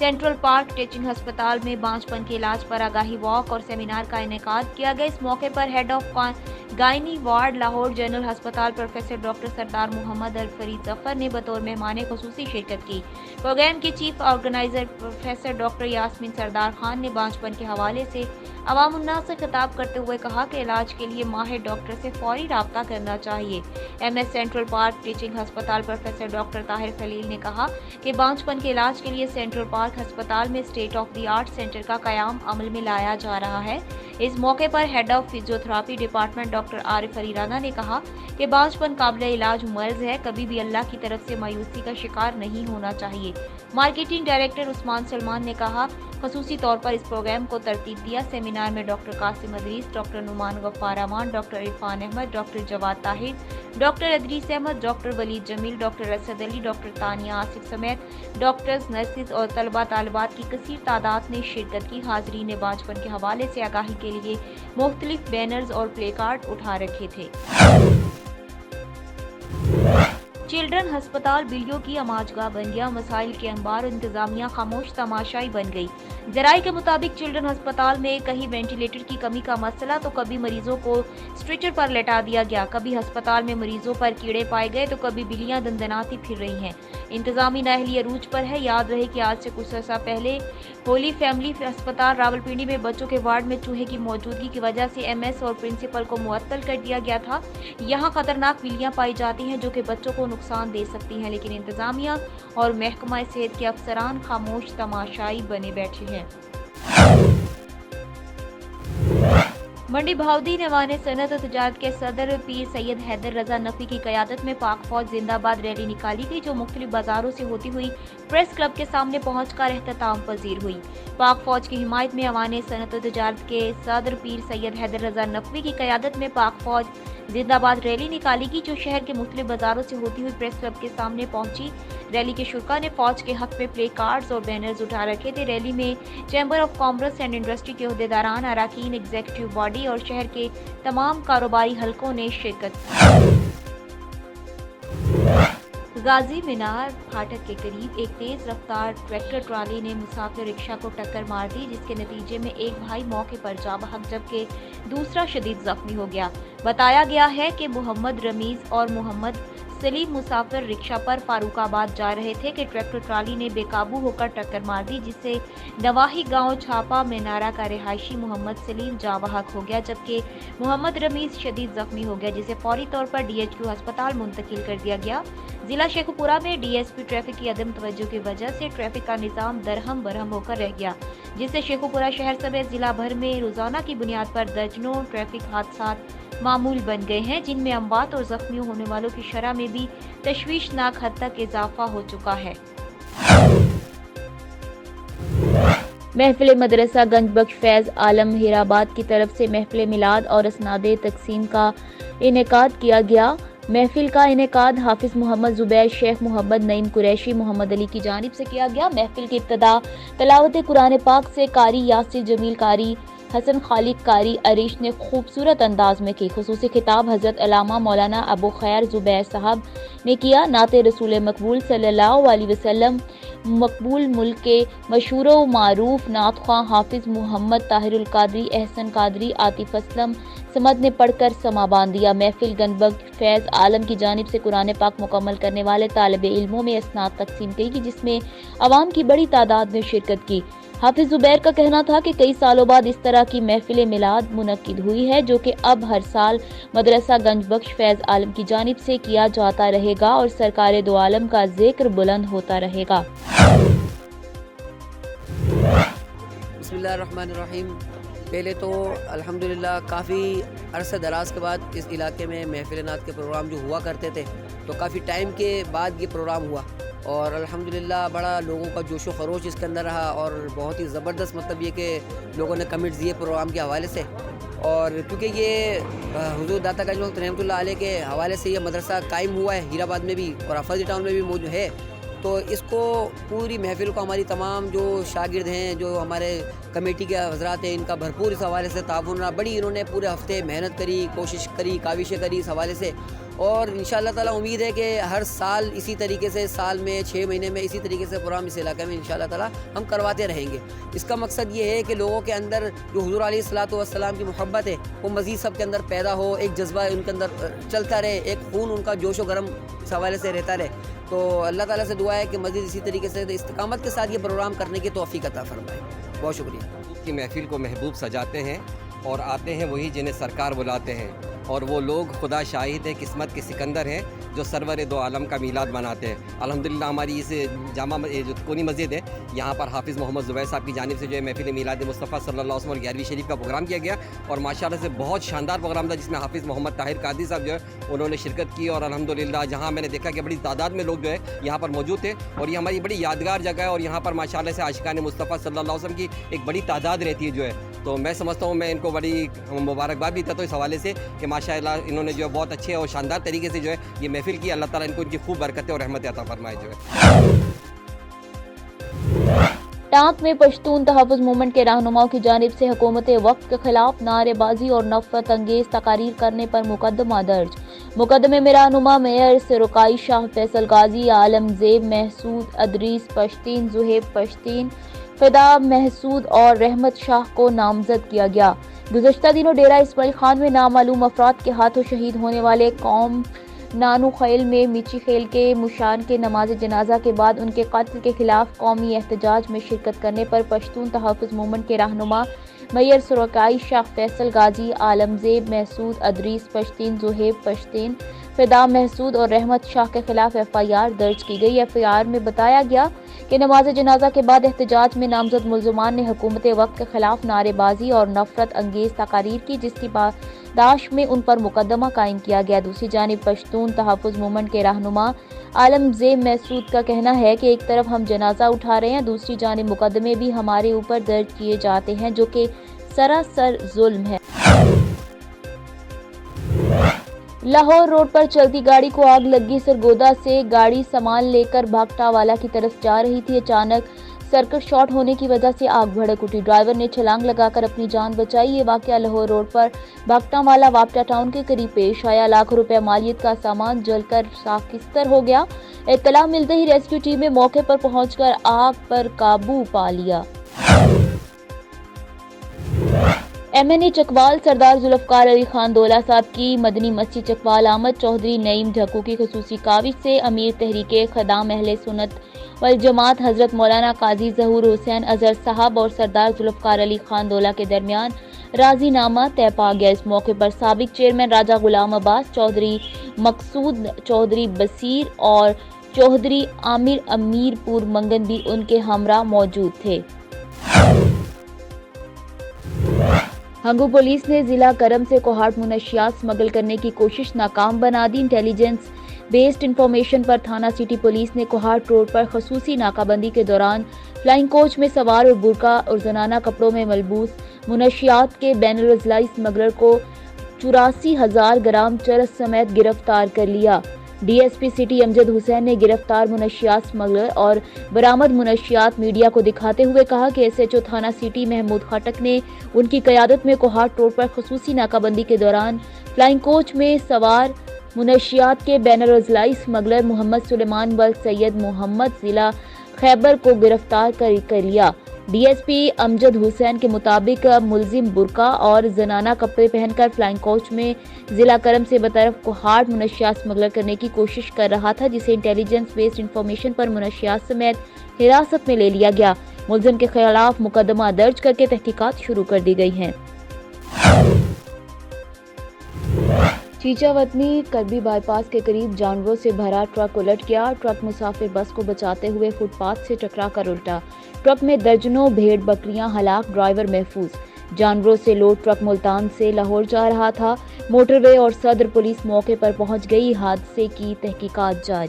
Central park teaching अस्पताल में बांझपन के इलाज पर आगाही वॉक और सेमिनार का इनेकाद किया गया। इस मौके पर head of gynae ward Lahore general अस्पताल प्रोफेसर डॉक्टर सरदार मोहम्मद अल फरीद जफर ने बतौर मेहमान खुसूसी शिरकत की। प्रोग्राम के chief organiser professor doctor Yasmeen Sardar Khan ने बांझपन के हवाले से अवाम उन्नास से खिताब करते हुए कहा कि इलाज के लिए माहिर डॉक्टर से फौरी राब्ता करना चाहिए। MS सेंट्रल पार्क टीचिंग अस्पताल प्रोफेसर डॉक्टर ताहिर खलील ने कहा कि बांझपन के इलाज के लिए सेंट्रल पार्क अस्पताल में state of the art centre का कयाम अमल में लाया जा रहा है। इस मौके पर head of physiotherapy department doctor Arif Ali Rana ने कहा कि बांझपन काबिल इलाज मर्ज है, कभी भी अल्लाह की तरफ से मायूसी का शिकार नहीं होना चाहिए। मार्केटिंग डायरेक्टर उस्मान सलमान ने कहा खसूसी तौर पर इस प्रोग्राम को तरतीब दिया। सेमिनार में doctor Qasim Idrees, doctor Noman Ghaffar Aman, doctor Irfan Ahmed, doctor Jawad Tahir, doctor Idrees Ahmed, doctor Waleed Jameel, doctor Asad Ali, doctor Tania Asif समेत डॉक्टर्स, नर्सिस और तलबा तालिबात की कसीर तादाद ने शिरकत की। हाज़रीन ने बांझपन के हवाले से आगाही के लिए मुख्तलिफ बैनर्स और प्ले कार्ड उठा रखे थे। चिल्ड्रन अस्पताल बिलियों की अमाजगाह बन गया। मसाइल के अंबार, इंतजामिया खामोश तमाशाई बन गई। जराये के मुताबिक चिल्ड्रन अस्पताल में कहीं वेंटिलेटर की कमी का मसला तो कभी मरीजों को स्ट्रेचर पर लेटा दिया गया, कभी अस्पताल में मरीजों पर कीड़े पाए गए तो कभी बिल्लियां दंदनाती फिर रही हैं। इंतजामी नाअहली अरूज पर है। याद रहे कि आज से कुछ अर्सा पहले होली फैमिली अस्पताल रावलपिंडी में बच्चों के वार्ड में चूहे की मौजूदगी की वजह से MS और प्रिंसिपल को मुअत्तल कर दिया गया था। यहाँ खतरनाक बिल्लियां पाई जाती हैं जो कि बच्चों को नुकसान दे सकती हैं, लेकिन इंतजामिया और महकमा सेहत के अफसरान खामोश तमाशाई बने बैठे हैं। मंडी भावदीन ऐवान सनत और तजारत के सदर पीर सैयद हैदर रजा नकवी की क़यादत में पाक फौज जिंदाबाद रैली निकाली गई, जो मुख्तलिफ बाजारों से होती हुई प्रेस क्लब के सामने पहुंचकर एहतताम पजीर हुई। पाक फौज की हिमायत में ऐवान सनत और तजारत के सदर पीर सैयद हैदर रजा नकवी की क़यादत में पाक फौज जिंदाबाद रैली निकाली गई, जो शहर के मुख्तलिफ बाजारों से होती हुई प्रेस क्लब के सामने पहुंची। रैली के शुरा ने फौज के हक में प्ले कार्ड्स और बैनर्स उठा रखे थे। रैली में chamber of commerce and industry के अहदेदारान, अराकीन, एग्जीक्यूटिव बॉडी और शहर के तमाम कारोबारी हलकों ने शिरकत की। गाजी मीनार फाटक के करीब एक तेज रफ्तार ट्रैक्टर ट्राली ने मुसाफिर रिक्शा को टक्कर मार दी, जिसके नतीजे में एक भाई मौके पर जा बहक जबकि दूसरा शदीद जख्मी हो गया। बताया गया है कि मोहम्मद रमीज और मोहम्मद सलीम मुसाफिर रिक्शा पर फारूकाबाद जा रहे थे कि ट्रैक्टर ट्राली ने बेकाबू होकर टक्कर मार दी, जिससे नवाही गांव छापा मीनारा का रिहायशी मोहम्मद सलीम जा बहक हो गया, जबकि मोहम्मद रमीज शदीद जख्मी हो गया, जिसे फौरी तौर पर DHQ अस्पताल मुंतकिल कर दिया गया। जिला शेखुपुरा में DSP ट्रैफिक की अदम तवज्जो की वजह से ट्रैफिक का निज़ाम दरहम बरहम होकर रह गया, जिससे शेखुपुरा शहर समेत जिला भर में रोजाना की बुनियाद पर दर्जनों ट्रैफिक हादसात मामूल बन गए हैं, जिनमें अमवात और जख्मी होने वालों की शरह में भी तशवीशनाक हद तक इजाफा हो चुका है। महफिल मदरसा गंजबख्श फैज़ आलम हेराबाद की तरफ से महफिल मिलाद और असनादे तकसीम का इनेकाद किया गया। महफिल का इनेकाद हाफिज मोहम्मद जुबैर, शेख मोहम्मद नईम कुरैशी, मोहम्मद अली की जानिब से किया गया। महफिल की इब्तदा तलावत कुरान पाक से कारी यासिर जमील कारी, हसन खालिक कारी अरीश ने खूबसूरत अंदाज में की। खुसूसी खिताब हज़रत अल्लामा मौलाना अबू खैर जुबैर साहब ने किया। नाते रसूल मकबूल सल्लल्लाहु अलैहि वसल्लम मकबूल मुल्क के मशहूर व मारूफ नात ख्वां हाफिज मोहम्मद ताहिरुल कादरी, एहसन कादरी, आतिफ असलम समद ने पढ़कर समा बांध दिया। महफिल गंजबख्श फैज़ आलम की जानिब से कुरान पाक मुकम्मल करने वाले तालिब इल्मों में असनाद तकसीम की, जिसमें अवाम की बड़ी तादाद ने शिरकत की। हाफिज जुबैर का कहना था कि कई सालों बाद इस तरह की महफिल मिलाद मुनक्किद हुई है, जो कि अब हर साल मदरसा गंजबख्श फैज़ आलम की जानिब से किया जाता रहेगा और सरकार दो आलम का जिक्र बुलंद होता रहेगा। बिस्मिल्लाहिर्रहमानिर्रहीम। पहले तो अल्हम्दुलिल्लाह काफ़ी अरसे दराज के बाद इस इलाके में महफिल नात के प्रोग्राम जो हुआ करते थे, तो काफ़ी टाइम के बाद ये प्रोग्राम हुआ और अल्हम्दुलिल्लाह बड़ा लोगों का जोश व खरोश इसके अंदर रहा और बहुत ही ज़बरदस्त मतलब ये कि लोगों ने कमेंट्स दिए प्रोग्राम के हवाले से। और क्योंकि ये हुजूर दाता गंज वक्त रहमतुल्लाह अलैह के हवाले से ये मदरसा कायम हुआ है, हीराबाद में भी और अफजल टाउन में भी मौजूद है, तो इसको पूरी महफिल को हमारी तमाम जो शागिर्द हैं, जो हमारे कमेटी के हज़रात हैं, इनका भरपूर इस हवाले से ताउन रहा। बड़ी इन्होंने पूरे हफ्ते मेहनत करी, कोशिश करी, काविशें करी इस हवाले से اور انشاءاللہ تعالیٰ امید ہے کہ ہر سال اسی طریقے سے سال میں 6 مہینے میں اسی طریقے سے پروگرام اس علاقے میں انشاءاللہ تعالیٰ ہم کرواتے رہیں گے. اس کا مقصد یہ ہے کہ لوگوں کے اندر جو حضور علیہ الصلوۃ والسلام کی محبت ہے وہ مزید سب کے اندر پیدا ہو, ایک جذبہ ان کے اندر چلتا رہے, ایک خون ان کا جوش و گرم اس حوالے سے رہتا رہے. تو اللہ تعالیٰ سے دعا ہے کہ مزید اسی طریقے سے استقامت کے ساتھ یہ پروگرام کرنے کی توفیق عطا فرمائے. بہت شکریہ. کی محفل کو محبوب سجاتے ہیں اور آتے ہیں وہی جنہیں سرکار بلاتے ہیں, اور وہ لوگ خدا شاہد ہے قسمت کے سکندر ہیں جو سرور دو عالم کا میلاد مناتے ہیں. الحمدللہ ہماری اس جامع جو کونی مسجد ہے یہاں پر حافظ محمد زبیر صاحب کی جانب سے جو ہے محفل میلاد مصطفیٰ صلی اللہ علیہ وسلم اور 11ویں شریف کا پروگرام کیا گیا, اور ماشاءاللہ سے بہت شاندار پروگرام تھا جس میں حافظ محمد طاہر قادری صاحب جو ہے انہوں نے شرکت کی, اور الحمدللہ جہاں میں نے دیکھا کہ بڑی تعداد میں لوگ جو ہے یہاں پر موجود تھے, اور یہ ہماری بڑی یادگار جگہ ہے, اور یہاں پر ماشاءاللہ سے عاشقان مصطفیٰ صلی اللہ علیہ وسلم کی ایک بڑی تعداد رہتی ہے جو ہے. تو میں سمجھتا ہوں میں ان کو بڑی مبارکباد بھی دیتا ہوں اس حوالے سے کہ ماشاءاللہ انہوں نے جو ہے بہت اچھے اور شاندار طریقے سے جو ہے یہ محفل کی. اللہ تعالیٰ ان کو ان کی خوب برکتیں اور رحمتیں عطا فرمائے جو ہے. ٹانک میں پشتون تحفظ موومنٹ کے رہنماؤں کی جانب سے حکومت وقت کے خلاف نعرے بازی اور نفرت انگیز تقاریر کرنے پر مقدمہ درج. مقدمے میں رہنما میئر سرکائی شاہ فیصل غازی, عالم زیب محسود, ادریس پشتین, زہیب پشتین, فدا محسود اور رحمت شاہ کو نامزد کیا گیا. گزشتہ دنوں ڈیرہ اسماعیل خان میں نامعلوم افراد کے ہاتھوں شہید ہونے والے قوم نانو خیل میں میچی خیل کے مشان کے نماز جنازہ کے بعد ان کے قتل کے خلاف قومی احتجاج میں شرکت کرنے پر پشتون تحفظ موومنٹ کے رہنما میئر سرکائی شاہ فیصل غازی, عالم زیب محسود, ادریس پشتین, زہیب پشتین, فدا محسود اور رحمت شاہ کے خلاف FIR درج کی گئی. FIR میں بتایا گیا کہ نماز جنازہ کے بعد احتجاج میں نامزد ملزمان نے حکومت وقت کے خلاف نعرے بازی اور نفرت انگیز تقاریر کی, جس کی پاداش میں ان پر مقدمہ قائم کیا گیا. دوسری جانب پشتون تحفظ موومنٹ کے رہنما عالم زیب محسود کا کہنا ہے کہ ایک طرف ہم جنازہ اٹھا رہے ہیں, دوسری جانب مقدمے بھی ہمارے اوپر درج کیے جاتے ہیں جو کہ سراسر ظلم ہے. لاہور روڈ پر چلتی گاڑی کو آگ لگی. سرگودا سے گاڑی سامان لے کر بھاگٹا والا کی طرف جا رہی تھی. اچانک سرکٹ شارٹ ہونے کی وجہ سے آگ بھڑک اٹھی. ڈرائیور نے چھلانگ لگا کر اپنی جان بچائی. یہ واقعہ لاہور روڈ پر بھاگٹا والا واپٹا ٹاؤن کے قریب پیش آیا. لاکھوں روپے مالیت کا سامان جل کر خاکستر ہو گیا. اطلاع ملتے ہی ریسکیو ٹیم نے موقع پر پہنچ کر آگ پر قابو پا لیا. MNA چکوال سردار ذوالفقار علی خان دولہ صاحب کی مدنی مسجد چکوال احمد چودھری نعیم ڈھکو کی خصوصی کاوش سے امیر تحریک خدام اہل سنت والجماعت حضرت مولانا قاضی ظہور حسین اظہر صاحب اور سردار ذوالفقار علی خان دولہ کے درمیان راضی نامہ طے پا گیا. اس موقع پر سابق چیئرمین راجہ غلام عباس چودھری, مقصود چودھری بصیر اور چودھری عامر امیر پور منگن بھی ان کے ہمراہ موجود تھے. ہنگو پولیس نے ضلع کرم سے کوہاٹ منشیات اسمگل کرنے کی کوشش ناکام بنا دی. انٹیلیجنس بیسڈ انفارمیشن پر تھانہ سٹی پولیس نے کوہاٹ روڈ پر خصوصی ناکہ بندی کے دوران فلائنگ کوچ میں سوار اور برقع اور زنانہ کپڑوں میں ملبوس منشیات کے بین الاضلاعی اسمگلر کو 84,000 گرام چرس سمیت گرفتار کر لیا. DSP سٹی امجد حسین نے گرفتار منشیات اسمگلر اور برآمد منشیات میڈیا کو دکھاتے ہوئے کہا کہ SHO تھانہ سٹی محمود خٹک نے ان کی قیادت میں کوہاٹ روڈ پر خصوصی ناکہ بندی کے دوران فلائنگ کوچ میں سوار منشیات کے بین الاضلاعی اسمگلر محمد سلیمان ول سید محمد ضلع خیبر کو گرفتار کر لیا. DSP امجد حسین کے مطابق ملزم برقع اور زنانہ کپڑے پہن کر فلائنگ کوچ میں ضلع کرم سے بطرف کوہاٹ منشیات اسمگلر کرنے کی کوشش کر رہا تھا, جسے انٹیلیجنس بیسڈ انفارمیشن پر منشیات سمیت حراست میں لے لیا گیا. ملزم کے خلاف مقدمہ درج کر کے تحقیقات شروع کر دی گئی ہیں. چیچا وطنی کربی بائی پاس کے قریب جانوروں سے بھرا ٹرک الٹ گیا. ٹرک مسافر بس کو بچاتے ہوئے فٹ پاتھ سے ٹکرا کر الٹا. ٹرک میں درجنوں بھیڑ بکریاں ہلاک, ڈرائیور محفوظ. جانوروں سے لوڈ ٹرک ملتان سے لاہور جا رہا تھا. موٹر وے اور صدر پولیس موقع پر پہنچ گئی. حادثے کی تحقیقات جاری.